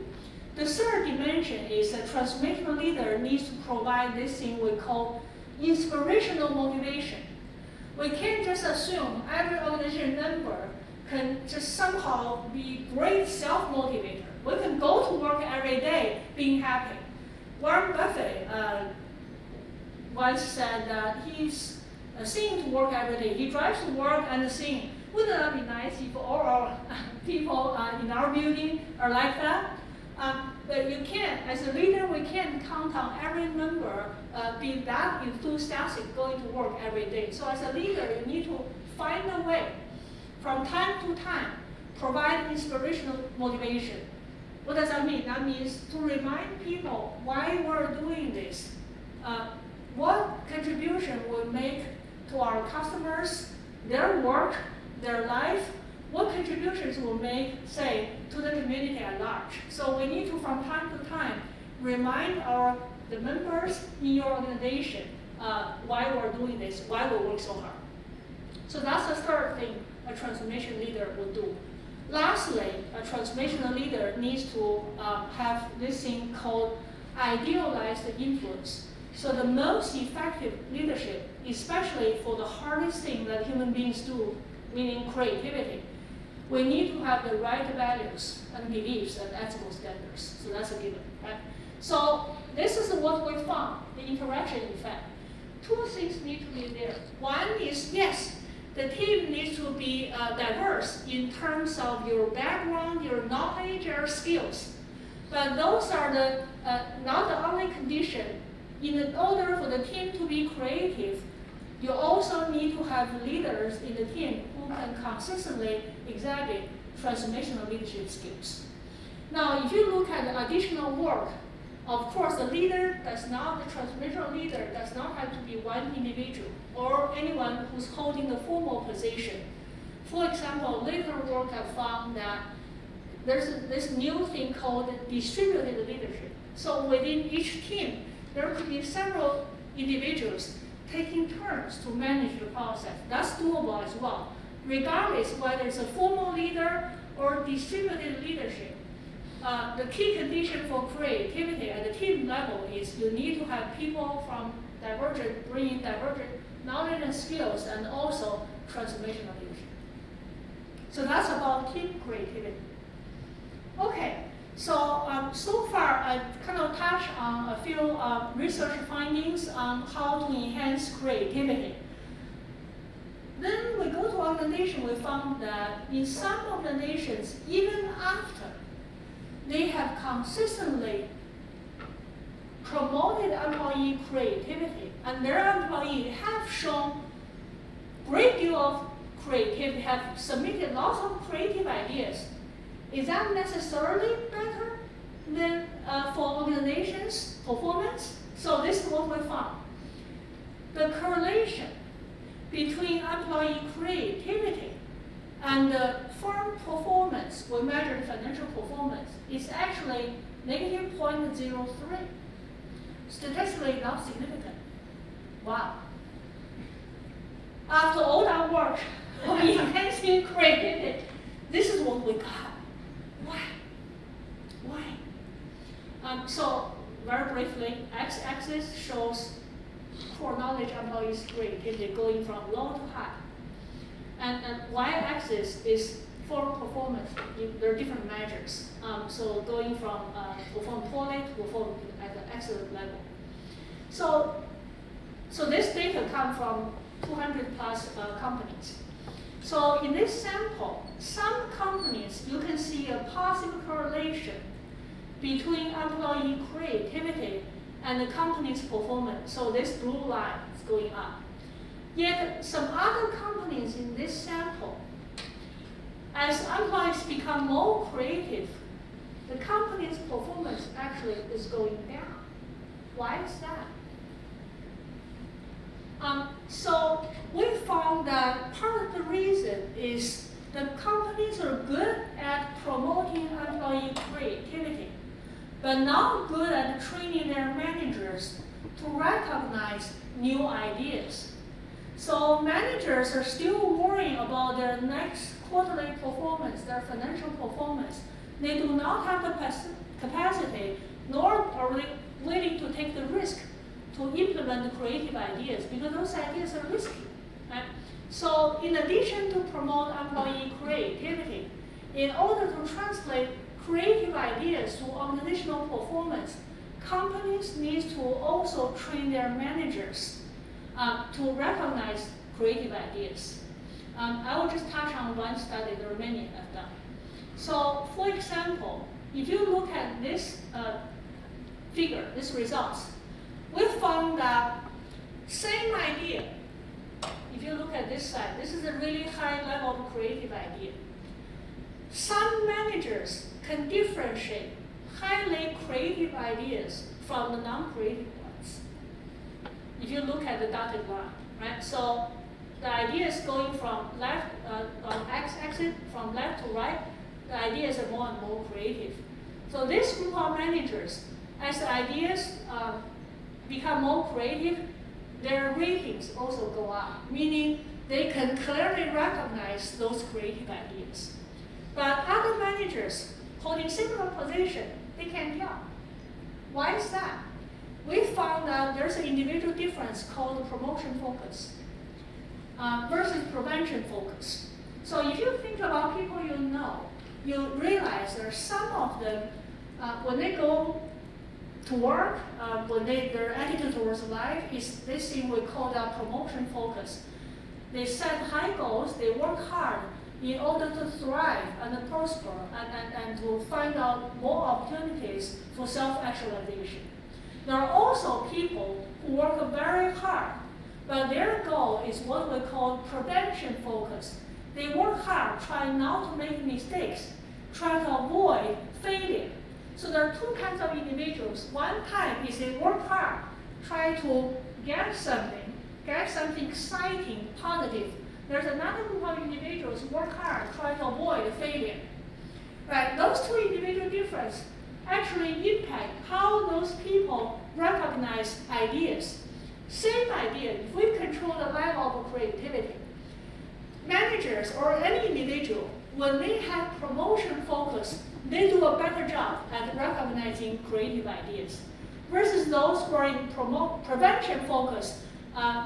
The third dimension is a transformational leader needs to provide this thing we call inspirational motivation. We can't just assume every organization member can just somehow be great self-motivator. We can go to work every day being happy. Warren Buffett once said that he's singing to work every day. He drives to work and sings. Wouldn't that be nice if all our people in our building are like that? But you can't, as a leader, we can't count on every member being that enthusiastic going to work every day. So as a leader, you need to find a way, from time to time, provide inspirational motivation. What does that mean? That means to remind people why we're doing this, what contribution will make to our customers, their work, their life, what contributions will make, say, to the community at large. So we need to, from time to time, remind the members in your organization why we're doing this, why we work so hard. So that's the third thing a transformation leader will do. Lastly, a transformational leader needs to have this thing called idealized influence. So the most effective leadership, especially for the hardest thing that human beings do, meaning creativity, we need to have the right values and beliefs and ethical standards. So that's a given, right? So this is what we found, the interaction effect. two things need to be there. One is, yes, the team needs to be diverse in terms of your background, your knowledge, your skills. But those are not the only condition. In order for the team to be creative, you also need to have leaders in the team who can consistently exhibit transformational leadership skills. Now, if you look at the additional work, of course, the transformational leader does not have to be one individual or anyone who's holding the formal position. For example, later work have found that there's this new thing called distributed leadership. So within each team, there could be several individuals taking turns to manage the process. That's doable as well, regardless whether it's a formal leader or distributed leadership. The key condition for creativity at the team level is you need to have people from bringing divergent knowledge and skills, and also transformational leadership. So that's about team creativity. Okay, so so far I kind of touched on a few research findings on how to enhance creativity. Then we go to organization, we found that in some organizations, even after they have consistently promoted employee creativity, and their employees have shown great deal of creativity, have submitted lots of creative ideas. Is that necessarily better than for organizations' performance? So this is what we found. The correlation between employee creativity and the firm performance, we measure financial performance, is actually negative 0.03. Statistically not significant. Wow. After all that work of enhancing creativity, this is what we got. Why? So very briefly, x-axis shows core knowledge employees' creativity going from low to high. And y-axis is firm performance. There are different measures. So going from perform poorly to perform at an excellent level. So this data come from 200 plus companies. So in this sample, some companies, you can see a positive correlation between employee creativity and the company's performance. So this blue line is going up. Yet some other companies in this sample, as employees become more creative, the company's performance actually is going down. Why is that? So we found that part of the reason is the companies are good at promoting employee creativity, but not good at training their managers to recognize new ideas. So managers are still worrying about their next quarterly performance, their financial performance. They do not have the capacity, nor are they willing to take the risk to implement the creative ideas, because those ideas are risky. Right? So in addition to promote employee creativity, in order to translate creative ideas to organizational performance, companies need to also train their managers to recognize creative ideas. I will just touch on one study, there are many I've done. So for example, if you look at this figure, these results, we found that same idea, if you look at this side, this is a really high level of creative idea. Some managers can differentiate highly creative ideas from the non-creative ones. If you look at the dotted line, right? So the idea is going from left, on x-axis, from left to right, the ideas are more and more creative. So this group of managers, as the ideas become more creative, their ratings also go up, meaning they can clearly recognize those creative ideas. But other managers holding similar position, they can't tell. Why is that? We found that there's an individual difference called promotion focus versus prevention focus. So if you think about people you know, you realize there are some of them, when they go to work, when their attitude towards life is this thing we call that promotion focus. They set high goals, they work hard in order to thrive and prosper and to find out more opportunities for self-actualization. There are also people who work very hard, but their goal is what we call prevention focus. They work hard, try not to make mistakes, try to avoid failure. So there are two kinds of individuals. One type is they work hard, try to get something exciting, positive. There's another group of individuals who work hard, try to avoid failure. Right? Those two individual differences actually impact how those people recognize ideas. Same idea, if we control the level of creativity, managers or any individual, when they have promotion focus, they do a better job at recognizing creative ideas. Versus those who are in prevention focus,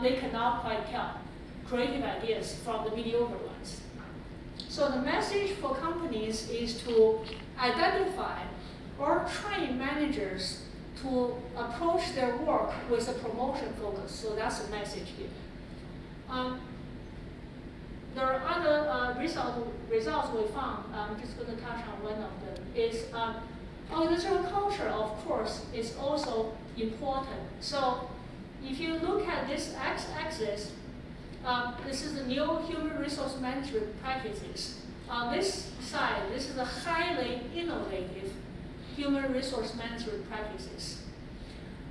they cannot quite tell creative ideas from the mediocre ones. So the message for companies is to identify or train managers to approach their work with a promotion focus. So that's the message here. There are other results we found. I'm just going to touch on one of them. Is organizational culture, of course, is also important. So if you look at this x-axis, this is the new human resource management practices. On this side, this is a highly innovative human resource management practices.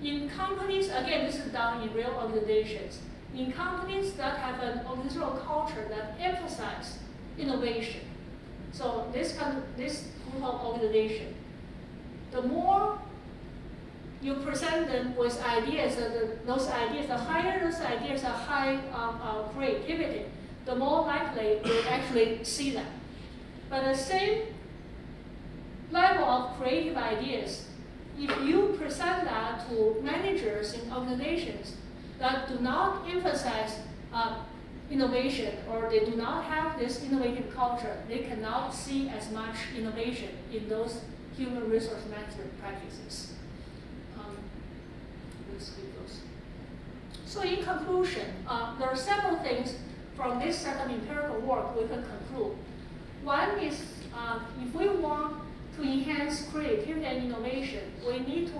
In companies, again, this is done in real organizations. In companies that have an organizational culture that emphasizes innovation, so this group of organization, the more you present them with ideas, those ideas, the higher those ideas are high creativity, the more likely you actually see them. But the same level of creative ideas, if you present that to managers in organizations that do not emphasize innovation, or they do not have this innovative culture, they cannot see as much innovation in those human resource management practices. We'll skip those. So in conclusion, there are several things from this set of empirical work we can conclude. One is if we want to enhance creativity and innovation, we need to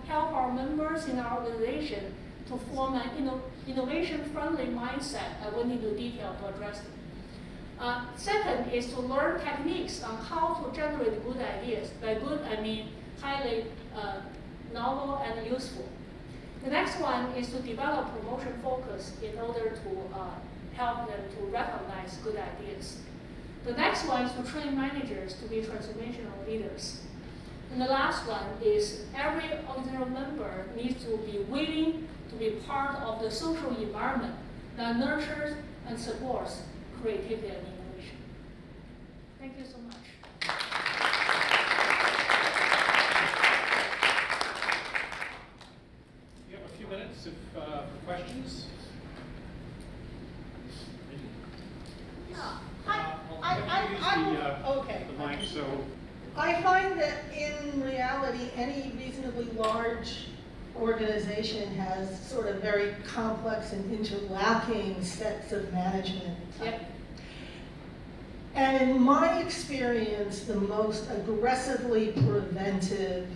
help our members in our organization to form an innovation-friendly mindset. I went into detail to address it. Second is to learn techniques on how to generate good ideas. By good, I mean highly novel and useful. The next one is to develop promotion focus in order to help them to recognize good ideas. The next one is to train managers to be transformational leaders. And the last one is every organizational member needs to be willing to be part of the social environment that nurtures and supports creativity and innovation. Thank you so much. We have a few minutes for questions. The mic, so I find that in reality, any reasonably large organization has sort of very complex and interlocking sets of management. Yep. And in my experience, the most aggressively preventive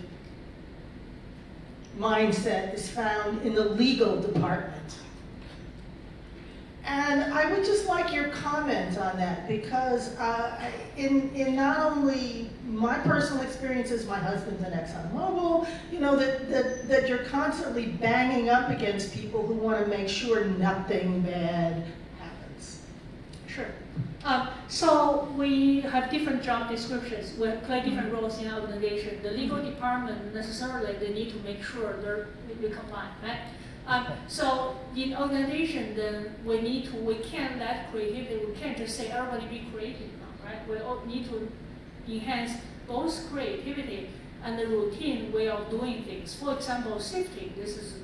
mindset is found in the legal department. And I would just like your comment on that, because in not only my personal experiences, my husband's an ExxonMobil, you know, that you're constantly banging up against people who want to make sure nothing bad happens. Sure. So we have different job descriptions. We play different roles in our organization. The legal department, necessarily, they need to make sure we comply, right? So in organization, then we can't let creativity, we can't just say everybody be creative now, right? We all need to enhance both creativity and the routine way of doing things. For example, safety, this is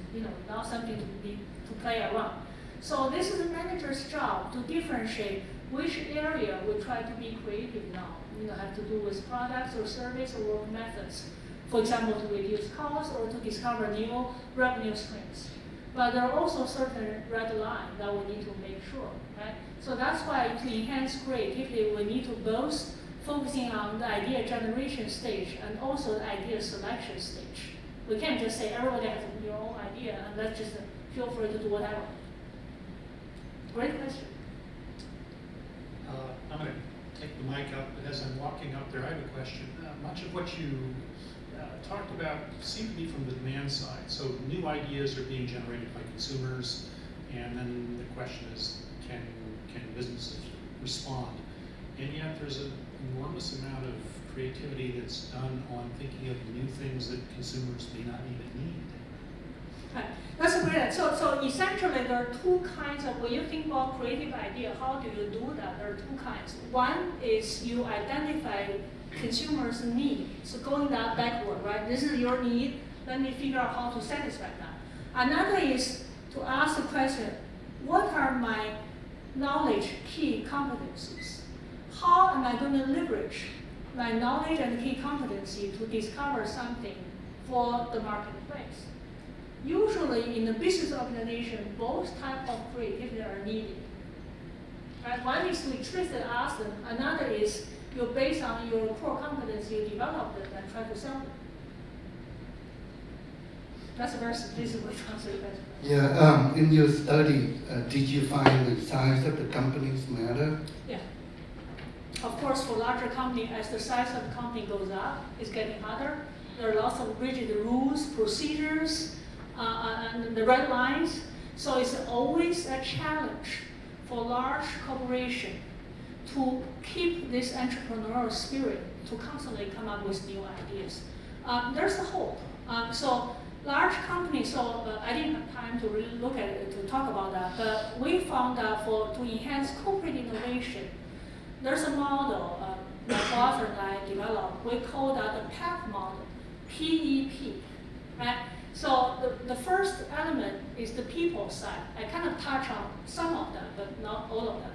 not something to play around. So this is the manager's job to differentiate which area we try to be creative now. Have to do with products or service or work methods. For example, to reduce costs or to discover new revenue streams. But there are also certain red lines that we need to make sure, right? So that's why to enhance creativity, we need to both focusing on the idea generation stage and also the idea selection stage. We can't just say everybody has your own idea and let's just feel free to do whatever. Great question. I'm going to take the mic up, but as I'm walking up there, I have a question. Much of what you talked about seemed to be from the demand side. So new ideas are being generated by consumers, and then the question is, can businesses respond? And yet there's an enormous amount of creativity that's done on thinking of new things that consumers may not even need. Right. That's a great. So essentially, there are two kinds of, when you think about creative idea, how do you do that? There are two kinds. One is you identify consumers' need. So going that backward, right? This is your need. Let me figure out how to satisfy that. Another is to ask the question, what are my knowledge key competencies? How am I going to leverage my knowledge and key competency to discover something for the marketplace? Usually in the business organization, both types of creativity are needed. Right? One is to explicitly ask them. Another is you based on your core competence, you develop them and try to sell them. That's a very simplistic way to answer the question. Yeah, in your study, did you find the size of the companies matter? Yeah. Of course, for larger company, as the size of the company goes up, it's getting harder. There are lots of rigid rules, procedures, and the red lines. So it's always a challenge for large corporation to keep this entrepreneurial spirit to constantly come up with new ideas. There's a hope. So large companies, I didn't have time to really look at it, to talk about that, but we found that to enhance corporate innovation, there's a model my co-author and I developed. We call that the PEP model, PEP, right? So the first element is the people side. I kind of touch on some of them, but not all of them.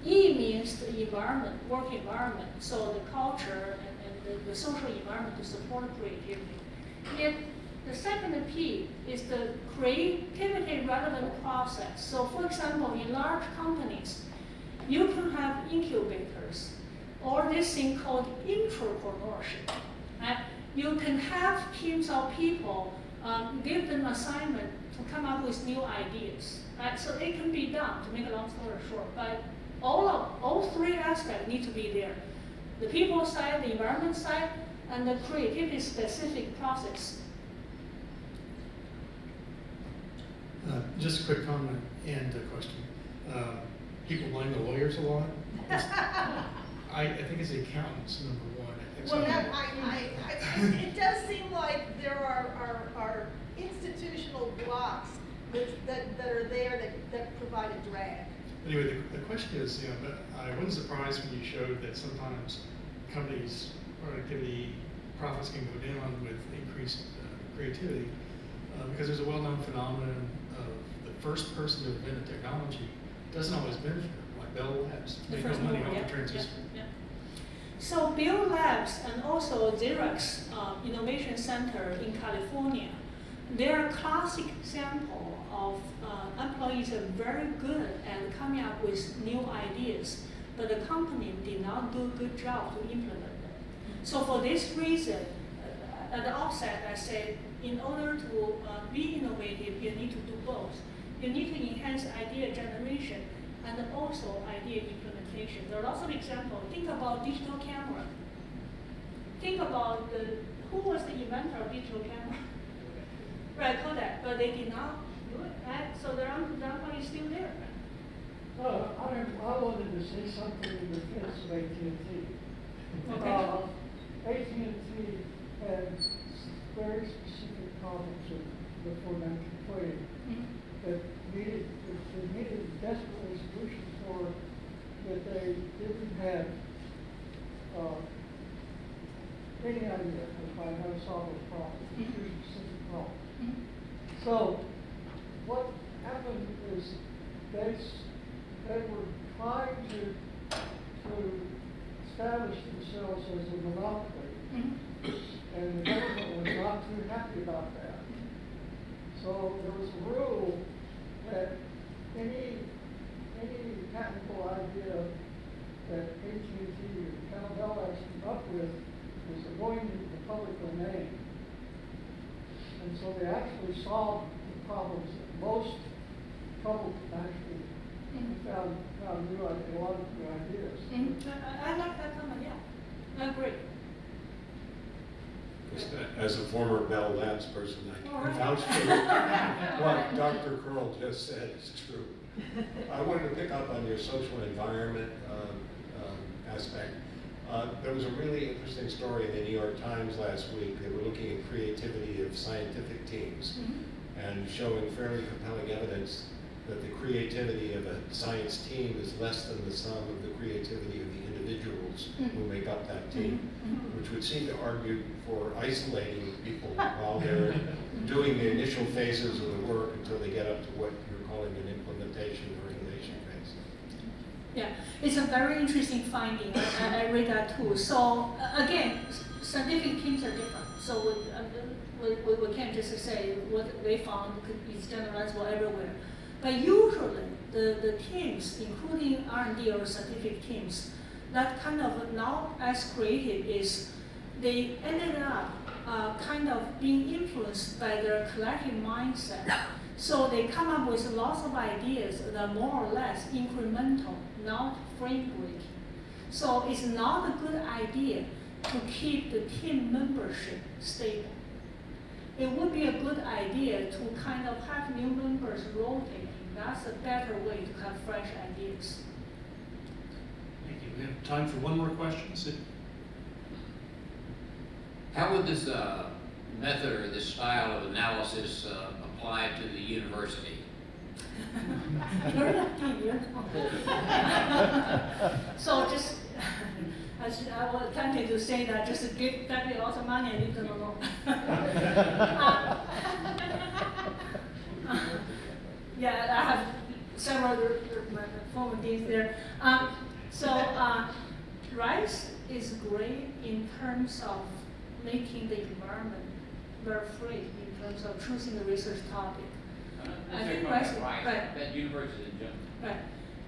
E means the environment, work environment, so the culture and the social environment to support creativity. Yet the second P is the creativity relevant process. So for example, in large companies, you can have incubators or this thing called intrapreneurship. Right? You can have teams of people, give them assignment to come up with new ideas. Right? So it can be done, to make a long story short, but all three aspects need to be there. The people side, the environment side, and the creativity specific process. Just a quick comment and a question. People blame the lawyers a lot. I think it's the accountants, number one. I think Well, it does seem like there are institutional blocks that are there that provide a drag. Anyway, the question is, I wasn't surprised when you showed that sometimes companies' productivity profits can go down with increased creativity, because there's a well-known phenomenon of the first person to invent a technology doesn't always benefit, like Bell Labs, make no money off the transistor. Yeah. So Bell Labs and also Xerox Innovation Center in California, they're a classic example of employees are very good at coming up with new ideas, but the company did not do a good job to implement them. So for this reason, at the outset, I said, in order to be innovative, you need to do both. You need to enhance idea generation and also idea implementation. There are lots of examples. Think about digital camera. Think about who was the inventor of digital camera? Right, Kodak, but they did not do it, right? So their employee is still there. I wanted to say something in defense of AT&T. Okay. AT&T had very specific problems before 1920 that they needed desperately solutions for, that they didn't have any idea of how to solve those problems. Very specific problems. So what happened is they were trying to establish themselves as a monopoly, and the government not too happy about that. So there was a rule that any technical idea that AT&T or Bell came up with was going into the public domain. And so they actually solved the problems that most trouble actually found new ideas, a lot of new ideas. I like that comment, yeah. I agree. As a former Bell Labs person, I All can right. vouch for what Dr. Curl just said is true. I wanted to pick up on your social environment aspect. There was a really interesting story in the New York Times last week. They were looking at creativity of scientific teams and showing fairly compelling evidence that the creativity of a science team is less than the sum of the creativity of the individuals who make up that team, which would seem to argue for isolating people while they're doing the initial phases of the work until they get up to what you're calling an implementation or innovation phase. Yeah, it's a very interesting finding. I read that too. So again, scientific teams are different. So we can't just say what they found is generalizable everywhere. But usually the teams, including R&D or scientific teams, that kind of not as creative is they ended up kind of being influenced by their collective mindset. So they come up with lots of ideas that are more or less incremental, not frame breaking. So it's not a good idea to keep the team membership stable. It would be a good idea to kind of have new members rotating. That's a better way to have fresh ideas. Thank you. We have time for one more question. Sid? How would this method or this style of analysis apply to the university? You're lucky, you know. So just, I was tempted to say that just give faculty lots of money and leave them alone. Yeah, I have several former deans there. RISE is great in terms of making the environment very free in terms of choosing the research topic. I think RISE, right. That university in general. Right.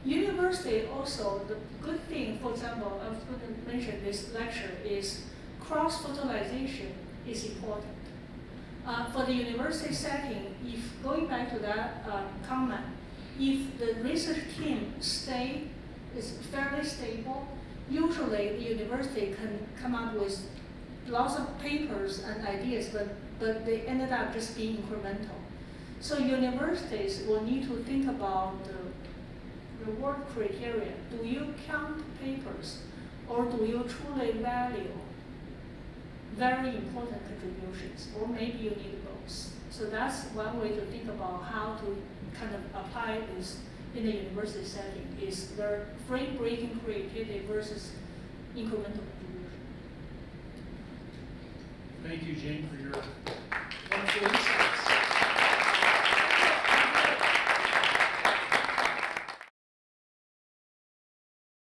University also, the good thing, for example, I was going to mention this lecture, is cross-fertilization is important. For the university setting, if going back to that comment, if the research team is fairly stable, usually the university can come up with lots of papers and ideas, but they ended up just being incremental. So universities will need to think about the reward criteria. Do you count papers, or do you truly value very important contributions, or maybe you need both? So that's one way to think about how to kind of apply this in the university setting, is their frame-breaking creativity versus incremental contribution. Thank you, Jane, for your answers.